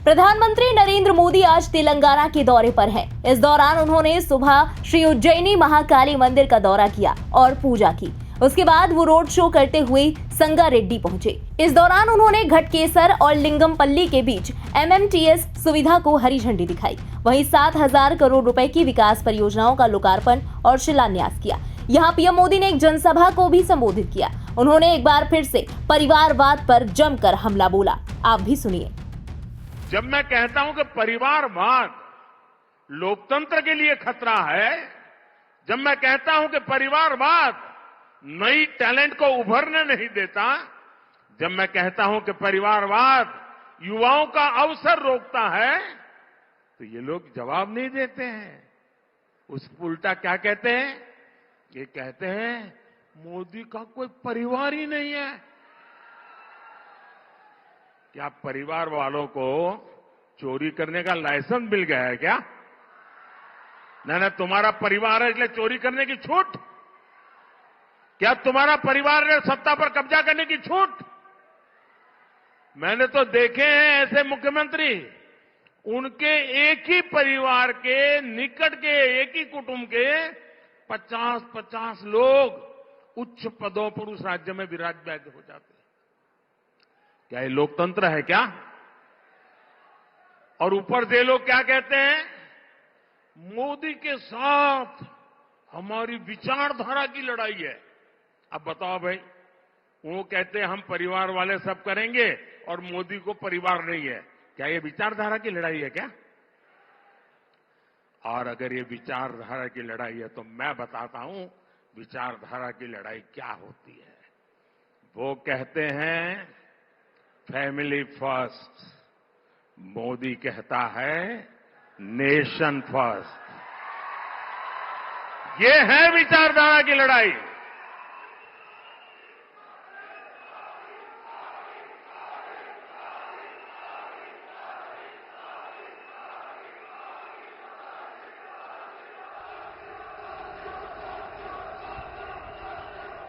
प्रधानमंत्री नरेंद्र मोदी आज तेलंगाना के दौरे पर हैं। इस दौरान उन्होंने सुबह श्री उज्जैनी महाकाली मंदिर का दौरा किया और पूजा की। उसके बाद वो रोड शो करते हुए संगारेड्डी पहुंचे। इस दौरान उन्होंने घटकेसर और लिंगमपल्ली के बीच MMTS सुविधा को हरी झंडी दिखाई। वहीं 7,000 करोड़ रुपए की विकास परियोजनाओं का लोकार्पण और शिलान्यास किया। यहाँ पीएम मोदी ने एक जनसभा को भी संबोधित किया। उन्होंने एक बार फिर से परिवारवाद पर जमकर हमला बोला। आप भी सुनिए। जब मैं कहता हूं कि परिवारवाद लोकतंत्र के लिए खतरा है, जब मैं कहता हूं कि परिवारवाद नई टैलेंट को उभरने नहीं देता, जब मैं कहता हूं कि परिवारवाद युवाओं का अवसर रोकता है, तो ये लोग जवाब नहीं देते हैं। उस उल्टा क्या कहते हैं? ये कहते हैं मोदी का कोई परिवार ही नहीं है। क्या परिवार वालों को चोरी करने का लाइसेंस मिल गया है क्या? ना तुम्हारा परिवार है इसलिए चोरी करने की छूट? क्या तुम्हारा परिवार है सत्ता पर कब्जा करने की छूट? मैंने तो देखे हैं ऐसे मुख्यमंत्री, उनके एक ही परिवार के निकट के एक ही कुटुंब के 50-50 लोग उच्च पदों पर उस राज्य में विराजमान हो जाते हैं। क्या ये लोकतंत्र है क्या? और ऊपर से लोग क्या कहते हैं? मोदी के साथ हमारी विचारधारा की लड़ाई है। अब बताओ भाई, वो कहते हैं हम परिवार वाले सब करेंगे और मोदी को परिवार नहीं है। क्या ये विचारधारा की लड़ाई है क्या? और अगर ये विचारधारा की लड़ाई है तो मैं बताता हूं विचारधारा की लड़ाई क्या होती है। वो कहते हैं फैमिली फर्स्ट, मोदी कहता है नेशन फर्स्ट। ये है विचारधारा की लड़ाई।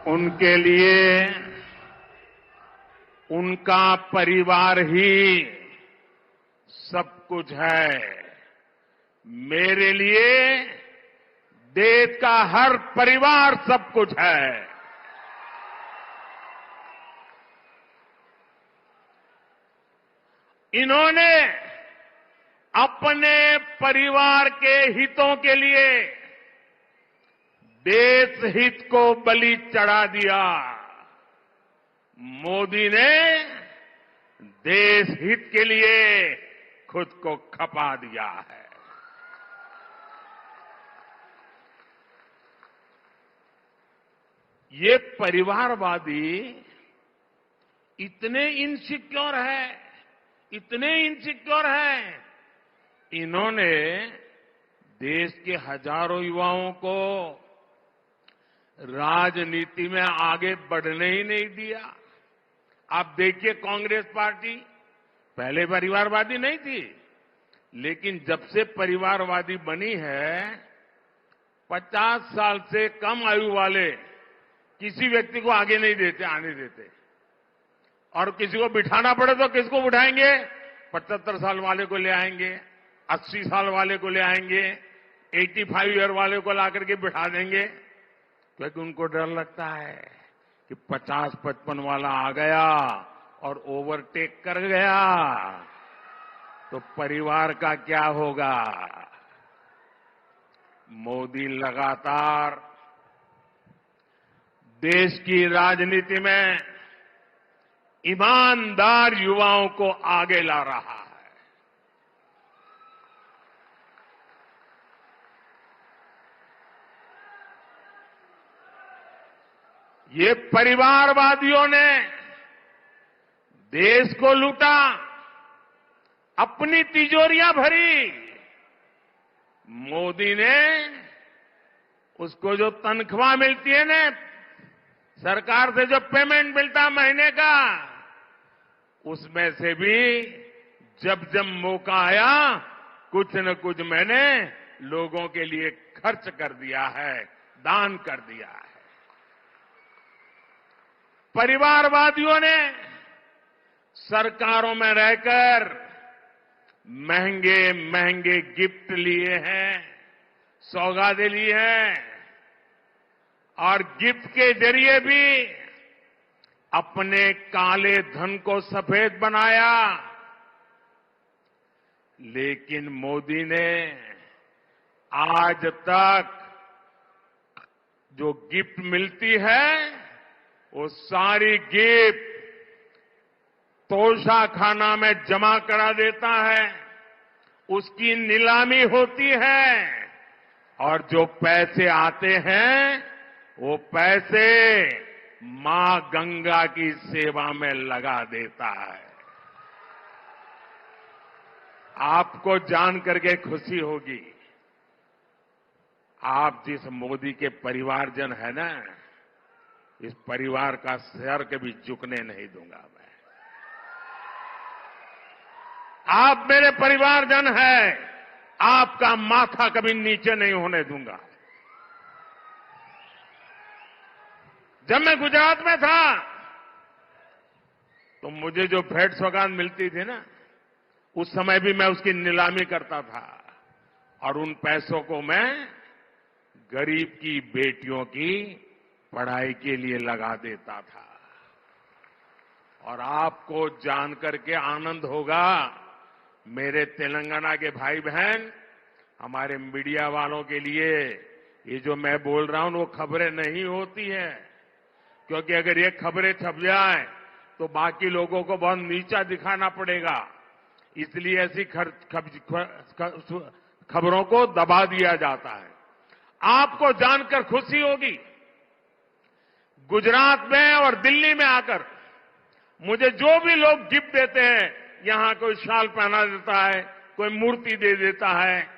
उनके लिए उनका परिवार ही सब कुछ है। मेरे लिए देश का हर परिवार सब कुछ है। इन्होंने अपने परिवार के हितों के लिए देश हित को बलि चढ़ा दिया। मोदी ने देश हित के लिए खुद को खपा दिया है। ये परिवारवादी इतने इनसिक्योर है, इतने इनसिक्योर है, इन्होंने देश के हजारों युवाओं को राजनीति में आगे बढ़ने ही नहीं दिया। आप देखिए, कांग्रेस पार्टी पहले परिवारवादी नहीं थी, लेकिन जब से परिवारवादी बनी है, 50 साल से कम आयु वाले किसी व्यक्ति को आगे नहीं देते, आने देते। और किसी को बिठाना पड़े तो किसको बिठाएंगे? 75 साल वाले को ले आएंगे, 80 साल वाले को ले आएंगे, 85 ईयर वाले को ला करके बिठा देंगे, क्योंकि उनको डर लगता है कि 50-55 वाला आ गया और ओवरटेक कर गया तो परिवार का क्या होगा। मोदी लगातार देश की राजनीति में ईमानदार युवाओं को आगे ला रहा है। ये परिवारवादियों ने देश को लूटा, अपनी तिजोरियां भरी। मोदी ने उसको जो तनख्वाह मिलती है ना, सरकार से जो पेमेंट मिलता महीने का, उसमें से भी जब जब मौका आया कुछ न कुछ मैंने लोगों के लिए खर्च कर दिया है, दान कर दिया है। परिवारवादियों ने सरकारों में रहकर महंगे महंगे गिफ्ट लिए हैं, सौगातें ली हैं और गिफ्ट के जरिए भी अपने काले धन को सफेद बनाया। लेकिन मोदी ने आज तक जो गिफ्ट मिलती है वो सारी गिफ्ट तोशाखाना में जमा करा देता है, उसकी नीलामी होती है और जो पैसे आते हैं वो पैसे मां गंगा की सेवा में लगा देता है। आपको जान करके खुशी होगी, आप जिस मोदी के परिवारजन है ना, इस परिवार का सर कभी झुकने नहीं दूंगा मैं। आप मेरे परिवारजन हैं, आपका माथा कभी नीचे नहीं होने दूंगा। जब मैं गुजरात में था तो मुझे जो भेंट सौगात मिलती थी ना, उस समय भी मैं उसकी नीलामी करता था और उन पैसों को मैं गरीब की बेटियों की पढ़ाई के लिए लगा देता था। और आपको जानकर के आनंद होगा, मेरे तेलंगाना के भाई बहन, हमारे मीडिया वालों के लिए ये जो मैं बोल रहा हूं वो खबरें नहीं होती है, क्योंकि अगर ये खबरें छप जाए तो बाकी लोगों को बहुत नीचा दिखाना पड़ेगा, इसलिए ऐसी खबरों को दबा दिया जाता है। आपको जानकर खुशी होगी, गुजरात में और दिल्ली में आकर मुझे जो भी लोग गिफ्ट देते हैं, यहां कोई शाल पहना देता है, कोई मूर्ति दे देता है,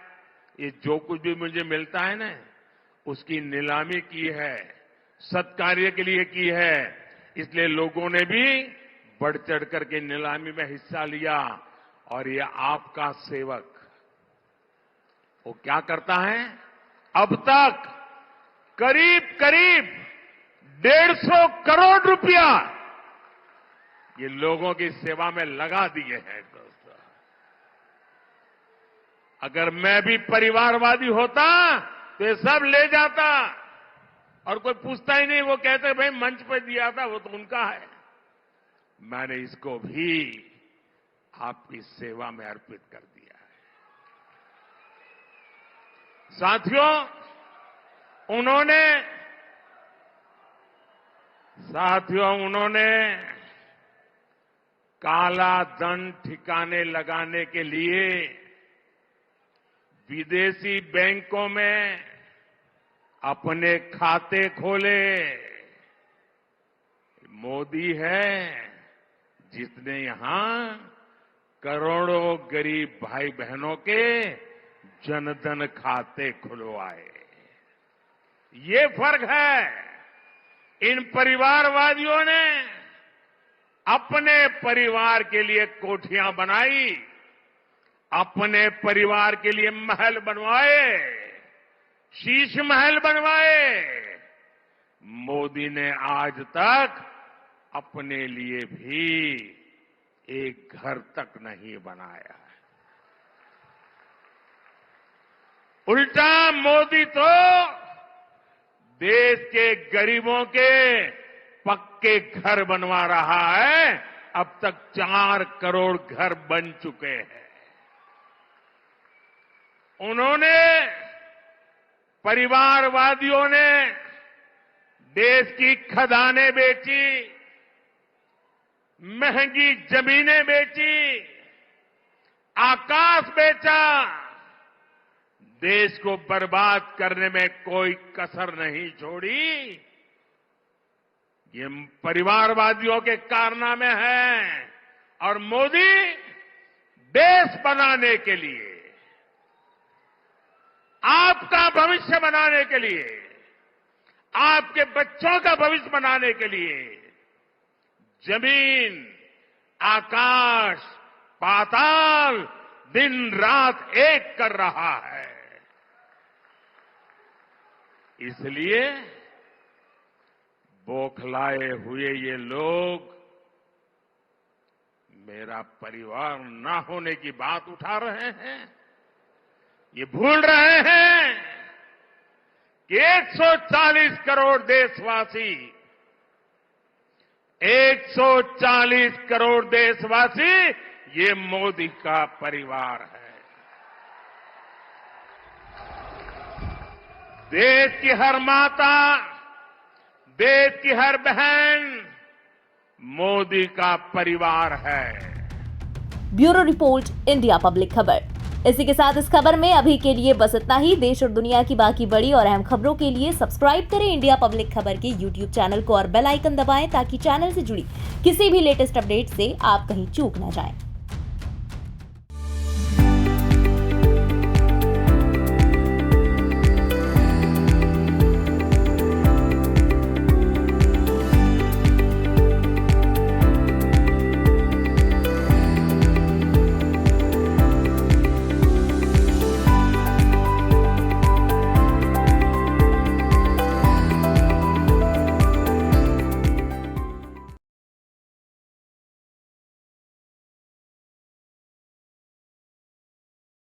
ये जो कुछ भी मुझे मिलता है ना, उसकी नीलामी की है, सत्कार्य के लिए की है। इसलिए लोगों ने भी बढ़ चढ़ करके नीलामी में हिस्सा लिया। और ये आपका सेवक वो क्या करता है, अब तक करीब करीब 150 करोड़ रुपया ये लोगों की सेवा में लगा दिए हैं। दोस्तों, अगर मैं भी परिवारवादी होता तो ये सब ले जाता और कोई पूछता ही नहीं, वो कहते भाई मंच पे दिया था, वो तो उनका है। मैंने इसको भी आपकी सेवा में अर्पित कर दिया है। साथियों, उन्होंने काला धन ठिकाने लगाने के लिए विदेशी बैंकों में अपने खाते खोले। मोदी है जिसने यहां करोड़ों गरीब भाई बहनों के जनधन खाते खुलवाए। ये फर्क है। इन परिवारवादियों ने अपने परिवार के लिए कोठियां बनाई, अपने परिवार के लिए महल बनवाए, शीश महल बनवाए। मोदी ने आज तक अपने लिए भी एक घर तक नहीं बनाया। उल्टा मोदी तो देश के गरीबों के पक्के घर बनवा रहा है। अब तक 4 करोड़ घर बन चुके हैं। परिवारवादियों ने देश की खदानें बेची, महंगी जमीनें बेची, आकाश बेचा। देश को बर्बाद करने में कोई कसर नहीं छोड़ी। ये परिवारवादियों के कारनामे हैं। और मोदी देश बनाने के लिए, आपका भविष्य बनाने के लिए, आपके बच्चों का भविष्य बनाने के लिए जमीन, आकाश, पाताल दिन रात एक कर रहा है। इसलिए बौखलाए हुए ये लोग मेरा परिवार ना होने की बात उठा रहे हैं। ये भूल रहे हैं कि 140 करोड़ देशवासी 140 करोड़ देशवासी ये मोदी का परिवार है। देश की हर माता, देश की हर बहन मोदी का परिवार है। ब्यूरो रिपोर्ट, इंडिया पब्लिक खबर। इसी के साथ इस खबर में अभी के लिए बस इतना ही। देश और दुनिया की बाकी बड़ी और अहम खबरों के लिए सब्सक्राइब करें इंडिया पब्लिक खबर के YouTube चैनल को और बेल आइकन दबाएं ताकि चैनल से जुड़ी किसी भी लेटेस्ट अपडेट से आप कहीं चूक ना जाएं।